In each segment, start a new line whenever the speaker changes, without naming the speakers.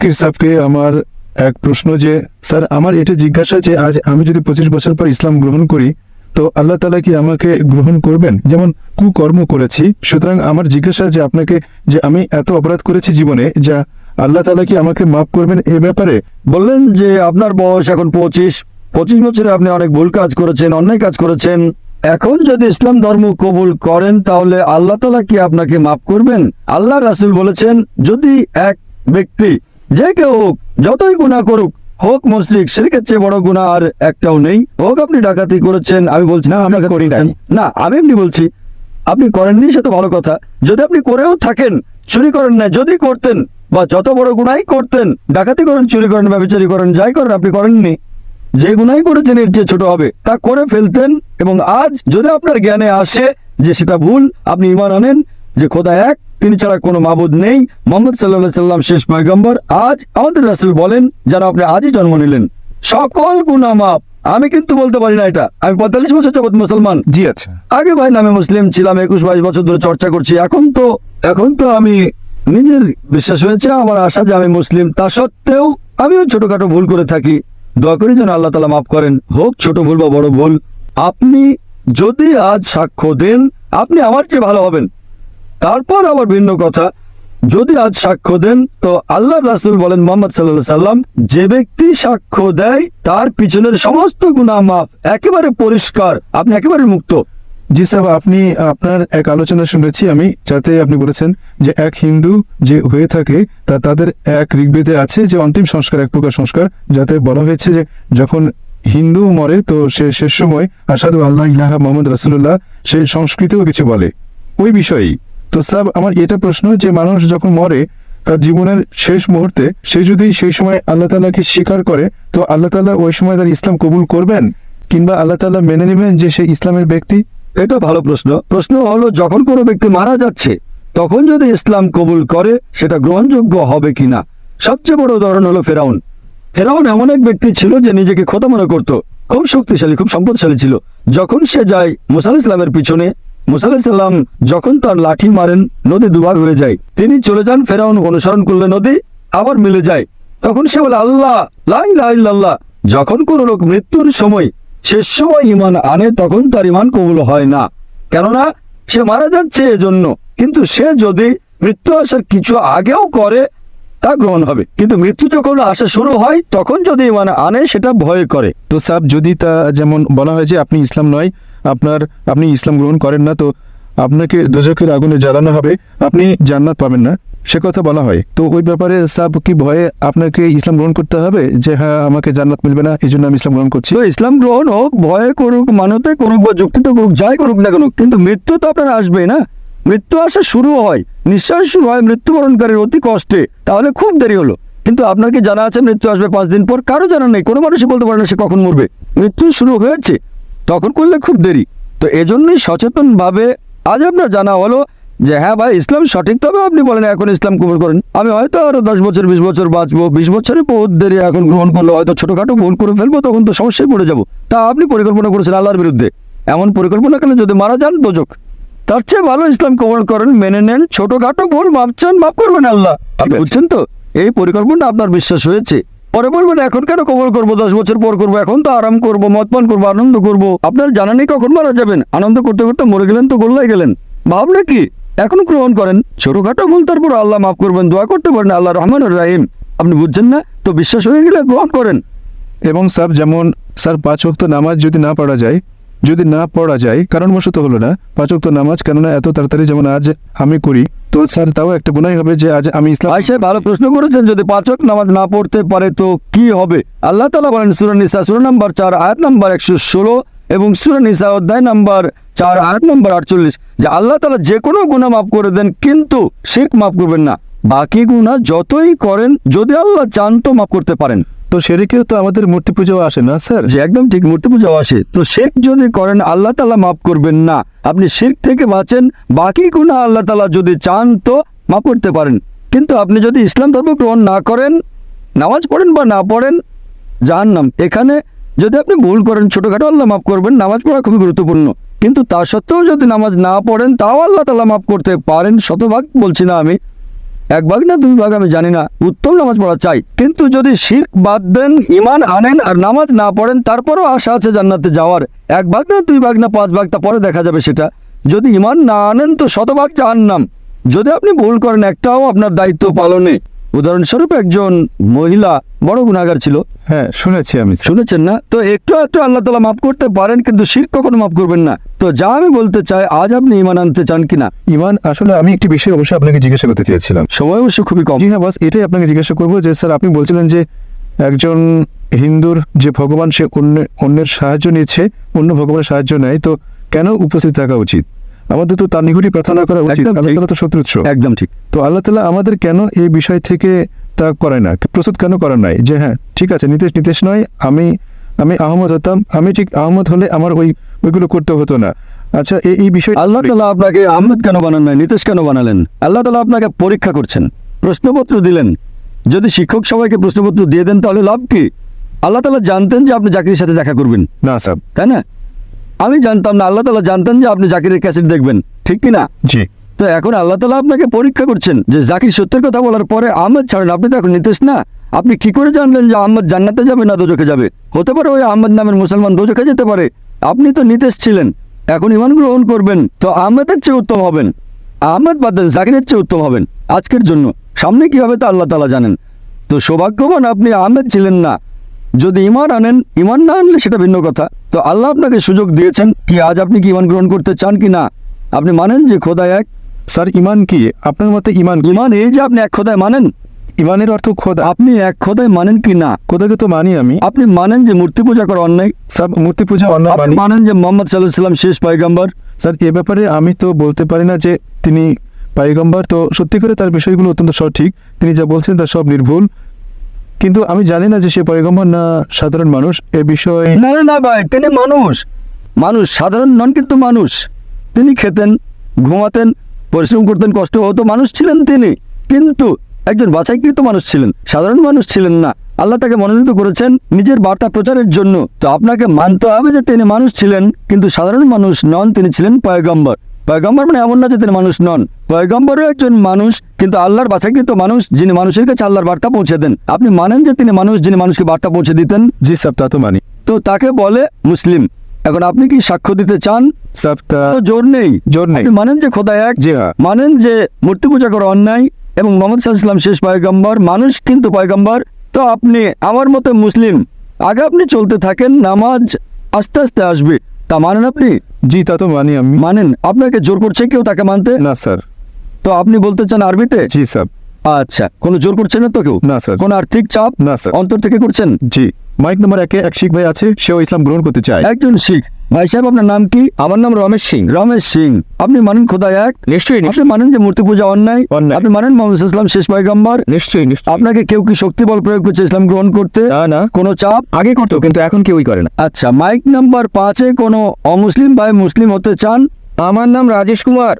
জাকির সাহেবকে আমার এক প্রশ্ন যে স্যার আমার এটা জিজ্ঞাসা যে আজ আমি যদি 25 বছর পর ইসলাম গ্রহণ করি তো আল্লাহ তাআলা কি আমাকে গ্রহণ করবেন? যেমন কুকর্ম করেছি, সুতরাং আমার জিজ্ঞাসা যে আপনাকে যে আমি এত অপরাধ করেছি জীবনে, যা আল্লাহ তাআলা কি আমাকে মাফ করবেন এ ব্যাপারে?
বললেন যে আপনার বয়স এখন 25 বছরে আপনি অনেক ভুল কাজ করেছেন, অন্যায় কাজ করেছেন। এখন যদি ইসলাম ধর্ম কবুল করেন তাহলে আল্লাহ তাআলা কি আপনাকে মাফ করবেন? আল্লাহ রাসূল বলেছেন, যদি এক ব্যক্তি যে কেউ হোক, যতই গুনাহ করুক, হোক মুশরিক, শিরকের চেয়ে বড় গুনাহ আর একটাও নেই, হোক আপনি ডাকাতি করেছেন, আমি বলছি না আপনি করি নাই, না আমি এমনি বলছি আপনি করেননি সে তো ভালো কথা। যদি আপনি করেও থাকেন, চুরি করেন না, যদি করতেন বা যত বড় গুনাহই করতেন, ডাকাতি করেন, চুরি করেন, ব্যভিচারী করেন, যাই করেন, আপনি করেননি, যে গুনাহই করেছেন এর চেয়ে ছোট হবে তা করে ফেলতেন। এবং আজ যদি আপনার জ্ঞানে আসে যে সেটা ভুল, আপনি ঈমান আনেন যে খোদা এক, তিনি ছাড়া কোনো মাবুদ নেই, মুহাম্মদ সাল্লাল্লাহু আলাইহি সাল্লাম শেষ পয়গম্বর, আজ আমাদের রাসূল বলেন যেন আপনি আজই জন্ম নিলেন, সকল গুনাহ মাফ। আমি কিন্তু বলতে পারি না এটা, আমি 45 বছর যাবত মুসলমান।
জি আচ্ছা।
আগে ভাই নামে মুসলিম ছিলাম, 21-22 বছর ধরে চর্চা করছি। এখন তো আমি নিজের বিশ্বাস হয়েছে, আমার আশা যে আমি মুসলিম, তা সত্ত্বেও আমিও ছোটখাটো ভুল করে থাকি। দয়া করে যেন আল্লাহ তাআলা মাফ করেন, হোক ছোট ভুল বা বড় ভুল। আপনি যদি আজ সাক্ষ্য দেন আপনি আমার চেয়ে ভালো হবেন, তারপর আবার ভিন্ন কথা। যদি আজ সাক্ষ্য দেন তো আল্লাহ রাসূল বলেন মুহাম্মদ সাল্লাল্লাহু আলাইহি সাল্লাম, যে ব্যক্তি সাক্ষ্য দেয় তার পিছনের সমস্ত গুনাহ মাফ, একেবারে পরিষ্কার, আপনি একেবারে মুক্ত।
জি সাহেব, আপনি আপনার এক আলোচনা শুনেছি আমি, যাতে আপনি বলেছেন যে এক হিন্দু যে হয়ে থাকে তাদের এক ঋগ্বেদে আছে যে অন্তিম সংস্কার, এক প্রকার সংস্কার, যাতে বলা হয়েছে যে যখন হিন্দু মরে তো সে শেষ সময় আশহাদু আল্লাহ ইলাহা মুহাম্মদ রাসূলুল্লাহ, সে সংস্কৃতেও কিছু বলে ওই বিষয়েই। তো সাহেব আমার এটা প্রশ্ন যে মানুষ যখন মরে তার জীবনের শেষ মুহূর্তে সে যদি সেই সময় আল্লাহ তাআলাকে স্বীকার করে তো আল্লাহ তাআলা ওই সময় তার ইসলাম কবুল করবেন, কিংবা আল্লাহ তাআলা মেনে নেবেন যে সে ইসলামের ব্যক্তি?
এটা ভালো প্রশ্ন হলো, যখন কোনো ব্যক্তি মারা যাচ্ছে তখন যদি ইসলাম কবুল করে সেটা গ্রহণযোগ্য হবে কিনা। সবচেয়ে বড় উদাহরণ হলো ফেরাউন। এমন এক ব্যক্তি ছিল যে নিজেকে খোদা মনে করত, খুব শক্তিশালী, খুব সম্পদশালী ছিল। যখন সে যায় মুসা আলাইহিস সালামের পিছনে, মুসা আলাইহিস সালাম যখন তার লাঠি মারেন নদী দুবার হয়ে যায়, তিনি চলে যান, ফেরাউন অনুসরণ করলে নদী আবার মিলে যায়। তখন সে বলে আল্লাহ লা ইলাহা ইল্লাল্লাহ। যখন কোনো লোক মৃত্যুর সময় শেষ সময় ঈমান আনে তখন তার ঈমান কবুল হয় না, কেননা সে মারা যাচ্ছে এজন্য। কিন্তু সে যদি মৃত্যু আসার কিছু আগেও করে তা গ্রহণ হবে, কিন্তু মৃত্যু যখন আসা শুরু হয় তখন যদি ঈমান আনে সেটা ভয় করে।
তো সাহেব যদি তা যেমন বলা হয় যে আপনি ইসলাম নয়, আপনি ইসলাম গ্রহণ করেন না, তো আপনাকে দোজখের আগুনে জ্বালানো হবে, আপনি জান্নাত পাবেন না, সে কথা বলা হয়। তো ওই ব্যাপারে সাহেব কি ভয়ে আপনাকে ইসলাম গ্রহণ করতে হবে যে হ্যাঁ আমাকে জান্নাত মিলবে না এই জন্য আমি ইসলাম গ্রহণ করছি?
তো ইসলাম গ্রহণ হোক, ভয়ে করুক, মানতে করুক বা যুক্তিতে করুক, যাই করুক না কেন, কিন্তু মৃত্যু তো আপনার আসবেই না। মৃত্যু আসা শুরু হয়, নিঃশ্বাস শুরু হয় মৃত্যুবরণকারীর অতি কষ্টে, তাহলে খুব দেরি হলো। কিন্তু আপনার কি জানা আছে মৃত্যু আসবে 5 দিন পর? কারো জানা নেই, কোনো মানুষই বলতে পারে না সে কখন মরবে। মৃত্যু শুরু হয়েছে, তখন করলে খুব দেরি। তো এজন্যই সচেতনভাবে আজ আপনার জানা হলো যে হ্যাঁ ভাই ইসলাম সঠিক, তবে আপনি বলেন এখন ইসলাম কবুল করেন, আমি হয়তো আরো 10 বছর 20 বছর বাঁচবো, 20 বছরে বহুত দেরি, এখন গ্রহণ করলে হয়তো ছোটখাটো ভুল করে ফেলবো, তখন তো সমস্যায় পড়ে যাবো। তা আপনি পরিকল্পনা করেছেন আল্লাহর বিরুদ্ধে, এমন পরিকল্পনা করলে যদি মারা যান দোজখ। তার চেয়ে ভালো ইসলাম কবুল করেন, মেনে নেন, ছোটখাটো ভুল মাফ চান, মাফ করবেন আল্লাহ। আপনি বুঝছেন তো? এই পরিকল্পনা আপনার বিশ্বাস হয়েছে, পরে বলবেন এখন কেন কবুল করবো, 10 বছর পর করবো, এখন তো আরাম করবো, মদ পান করবো, আনন্দ করবো। আপনার জানা নেই কখন মারা যাবেন, আনন্দ করতে করতে মরে গেলেন তো গোল্লায় গেলেন। ভাবনা কি এখন গ্রহণ করেন, ছোটখাটো ভুল তারপর আল্লাহ মাফ করবেন, দোয়া করতে পারেন আল্লাহ রহমানুর রাহিম। আপনি বুঝছেন না তো? বিশ্বাস হয়ে গেলে গ্রহণ করেন।
এবং স্যার যেমন স্যার 5 ওয়াক্ত নামাজ যদি না পড়া যায় কারণবশত হলো না 5 ওয়াক্ত নামাজ, কেননা এত তাড়াতাড়ি যেমন আজ আমি করি, তো স্যার তাও একটা গুনাহ হবে যে আজ আমি ইসলাম।
আয়েশা ভালো প্রশ্ন করেছেন, যদি 5 ওয়াক্ত নামাজ না পড়তে পারে তো কি হবে? আল্লাহ তাআলা বলেন সূরা নিসা সূরা নাম্বার 4 আয়াত নাম্বার 116 এবং সূরা নিসা অধ্যায় নাম্বার 4 আয়াত নাম্বার 48 যে আল্লাহ তাআলা যে কোনো গুনাহ মাফ করে দেন, কিন্তু শিরক মাফ করবেন না। বাকি গুনাহ যতই করেন যদি আল্লাহ চান তো মাফ করতে পারেন।
তো শিরকেও তো আমাদের মূর্তি পূজাও আসে না স্যার?
যে একদম ঠিক, মূর্তি পূজাও আসে। তো শিরক যদি করেন আল্লাহ তাআলা মাফ করবেন না, আপনি শিরক থেকে বাঁচেন, বাকি গুনাহ আল্লাহ তাআলা যদি চান তো মাফ করতে পারেন। কিন্তু আপনি যদি ইসলাম ধর্ম গ্রহণ না করেন, নামাজ পড়েন বা না পড়েন, জাহান্নাম। এখানে যদি আপনি ভুল করেন ছোটখাটো আল্লাহ মাফ করবেন, নামাজ পড়া খুবই গুরুত্বপূর্ণ। কিন্তু তা সত্ত্বেও যদি নামাজ না পড়েন তাও আল্লাহ তাআলা মাফ করতে পারেন, শতভাগ বলছি না আমি, এক ভাগ না দুই ভাগ আমি জানি না, উত্তম নামাজ পড়া চাই, কিন্তু যদি শিরক বাদ দেন, ঈমান আনেন আর নামাজ না পড়েন, তারপরও আশা আছে জান্নাতে যাওয়ার। এক ভাগ না দুই ভাগ না পাঁচ ভাগ, তা পরে দেখা যাবে সেটা। যদি ঈমান না আনেন তো শতভাগ জাহান্নাম। যদি আপনি ভুল করেন একটাও আপনার দায়িত্ব পালনে। উদাহরণস্বরূপ একজন মহিলা বড় গুনাহগার ছিল,
হ্যাঁ শুনেছি আমি।
শুনেছেন না? তো একটু একটু আল্লাহ তাআলা মাফ করতে পারেন, কিন্তু শিরক কখনো মাফ করবেন না। তো যা আমি বলতে চাই, আজ আপনি ঈমান আনতে চান কিনা?
ইমান, আসলে আমি একটি বিষয় অবশ্যই আপনাকে জিজ্ঞাসা করতে চেয়েছিলাম।
সময় অবশ্য খুবই কম।
জি হ্যাঁ, বাস এটাই আপনাকে জিজ্ঞাসা করবো যে স্যার, আপনি বলছিলেন যে একজন হিন্দুর যে ভগবান, সে অন্যের সাহায্য নিচ্ছে, অন্য ভগবানের সাহায্য নেয়, তো কেন উপস্থিত থাকা উচিত? আমাদের তো তার নিকটই প্রার্থনা করা উচিত।
একদম
আল্লাহ
ঠিক।
তাআলা তো শত্রু উৎস।
একদম ঠিক।
তো আল্লাহ তাআলা আমাদের কেন এই বিষয় থেকে তা করায় না, প্রস্তুত কেন করার নাই যে হ্যাঁ ঠিক আছে, নিতেশ নয়, আমি আহমদ হতাম, আমি ঠিক আহমদ হলে আমার ওইগুলো করতে হতো না। আচ্ছা, এই বিষয়
আল্লাহ তাআলা আপনাকে আহমেদ কেন বানান নাই, নীতিশ কেন বানালেন? আল্লাহ তাআলা আপনাকে পরীক্ষা করছেন, প্রশ্নপত্র দিলেন। যদি শিক্ষক সবাইকে প্রশ্নপত্র দিয়ে দেন তাহলে লাভ কি? আল্লাহ তাআলা জানতেন যে আপনি জাকিরের সাথে দেখা করবেন,
না স্যার।
তাই না? আমি জানতাম না, আল্লাহ তাআলা জানতেন যে আপনি জাকিরের ক্যাসেট দেখবেন, ঠিক কি না?
জি।
তো এখন আল্লাহ তাআলা আপনাকে পরীক্ষা করছেন যে জাকির সত্যের কথা বলার পরে আহমেদ ছাড়েন, আপনি তো এখন নীতিশ না। আপনি কি করে জানলেন যে আহমেদ জান্নাতে যাবে না দোজখে যাবে? হতে পারে ওই আহমেদ নামের মুসলমান দোজখে যেতে পারে। আপনি তো নীতিশ ছিলেন, এখন ঈমান গ্রহণ করবেন তো আহমেদের চেয়ে উত্তম হবেন। আহমেদ বাদ দেন, জাকিরের চেয়ে উত্তম হবেন আজকের জন্য। সামনে কি হবে তা আল্লাহ তাআলা জানেন। তো সৌভাগ্যবান আপনি, আহমেদ ছিলেন না। যদি ঈমান আনেন, ঈমান না আনলে সেটা ভিন্ন কথা। তো আল্লাহ আপনাকে সুযোগ দিয়েছেন কি, আজ আপনি কি ঈমান গ্রহণ করতে চান কি না? আপনি মানেন যে খোদা এক?
স্যার, ইমান কি আপনার মতে? ইমান
ঈমান এই যে আপনি এক খোদায় মানেন।
ইমানের অর্থ খোদা।
আপনি এক খোদায় মানেন কি না?
খোদাকে তো মানি আমি।
আপনি মানেন যে মূর্তি পূজা করা অন্যায়?
স্যার, মূর্তি পূজা অন্যায়
আপনি
মানি।
মানেন যে মোহাম্মদ সাল্লাল্লাহু আলাইহি ওয়াসাল্লাম শেষ পয়গম্বর?
স্যার, এ ব্যাপারে আমি তো বলতে পারি না যে তিনি পয়গম্বর। তো সত্যি করে তার বিষয়গুলো অত্যন্ত সঠিক, তিনি যা বলছেন তা সব নির্ভুল, কিন্তু আমি জানি না যে সে পয়গম্বর না সাধারণ মানুষ। এ বিষয়ে
না না না ভাই, তিনি মানুষ। মানুষ সাধারণ নন, কিন্তু মানুষ। তিনি খেতেন, ঘুমাতেন, পরিশ্রম করতেন, কষ্ট হতো, মানুষ ছিলেন তিনি। কিন্তু একজন বাছাইকৃত মানুষ ছিলেন, সাধারণ মানুষ ছিলেন না। আল্লাহ তাকে মনোনীত করেছেন নিজের বার্তা প্রচারের জন্য। তো আপনাকে মানতে হবে যে তিনি মানুষ ছিলেন, কিন্তু সাধারণ মানুষ নন, তিনি ছিলেন পয়গম্বর। পয়গম্বর মানে এমন না যে তিনি মানুষ নন, পয়গম্বরও একজন মানুষ, কিন্তু আল্লাহর বাছাইকৃত মানুষ, যিনি মানুষের কাছে আল্লাহর বার্তা পৌঁছে দেন। আপনি মানেন যে তিনি মানুষ, যিনি মানুষকে বার্তা পৌঁছে দিতেন?
জি স্যার, তা তো মানি।
তো তাকে বলে মুসলিম। এখন আপনি কি সাক্ষ্য দিতে চান?
স্যার, তা
তো জোর নেই,
জোর নেই।
আপনি মানেন যে খোদা এক?
জি হ্যাঁ।
মানেন যে মূর্তি পূজা করা অন্যায় এবং মোহাম্মদ সাল্লাল্লাহু আলাইহি ওয়াসাল্লাম শেষ পয়গম্বর, মানুষ কিন্তু পয়গম্বর। তো আপনি আমার মতে মুসলিম। আগে আপনি চলতে থাকেন, নামাজ আস্তে আস্তে আসবে। তা মানেন আপনি?
জি, তা তো মানি আমি।
মানেন? আপনাকে জোর করছে কেউ তাকে মানতে?
না স্যার।
তো আপনি বলতে চান আরবিতে?
জি স্যার।
আচ্ছা, কোনো জোর করছে না তো কেউ?
না স্যার।
কোন আর্থিক চাপ?
না স্যার।
অন্তর থেকে করছেন?
জি। মাইক নম্বর 1-এ এক শিখ ভাই আছে, সেও ইসলাম গ্রহণ করতে চায়।
একজন শিখ ভাই সাহেব, আপনার নাম কি?
আমার নাম রমেশ সিং।
রমেশ সিং। আপনি মানেন খোদা এক?
নিশ্চয়ই
আপনি মানেন যে মূর্তি পূজা অন্যায়?
অন্যায়।
আপনি মানেন মোহাম্মদ সাল্লাল্লাহু আলাইহি ওয়াসাল্লাম শেষ পয়গম্বর?
নিশ্চয়ই নিশ্চয়ই।
আপনাকে কেউ কি শক্তি বল প্রয়োগ করছে ইসলাম গ্রহণ করতে?
না না,
কোনো চাপ?
আগে করতো কিন্তু এখন কেউই করে না।
আচ্ছা, মাইক নাম্বার 5-এ কোনো অমুসলিম ভাই মুসলিম হতে চান?
আমার নাম রাজেশ কুমার।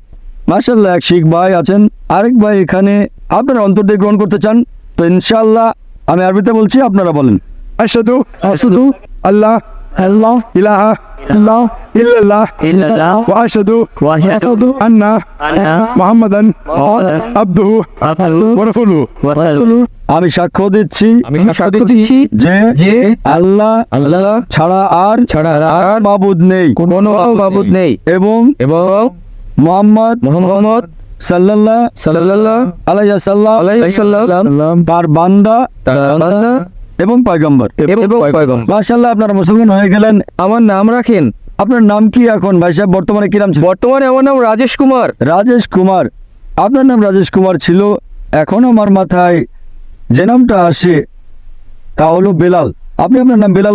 মাশাআল্লাহ, এক শিখ ভাই আছেন। আরেক ভাই এখানে, আপনারা অন্তর দিয়ে গ্রহণ করতে চান? তো ইনশাআল্লাহ আমি আরবিতে বলছি, আপনারা বলেন।
আশহাদু আল্লাহ ইলাহা ইল্লাল্লাহ ওয়া আশহাদু আন্না মুহাম্মাদান আবদুহু ওয়া রাসূলুহু।
আমি সাক্ষ্য দিচ্ছি
আমি সাক্ষ্য দিচ্ছি
যে
আল্লাহ
ছাড়া আর মাবুদ নেই,
কোনো মাবুদ নেই,
এবং
এবং
মুহাম্মদ সাল্লাল্লাহু আলাইহি ওয়াসাল্লাম তার বান্দা এবং পয়গম্বর।
এবং পয়গম্বর।
মাশাআল্লাহ, আপনারা মুসলমান হয়ে গেলেন।
আমার নাম রাখেন।
আপনার নাম কি এখন ভাই সাহেব? বর্তমানে কি নাম ছিল?
বর্তমানে আমার নাম রাজেশ কুমার।
রাজেশ কুমার। আপনার নাম রাজেশ কুমার ছিল। এখন আমার মাথায় যে নামটা আসে তা হলো বেলাল। আপনি আপনার নাম বেলাল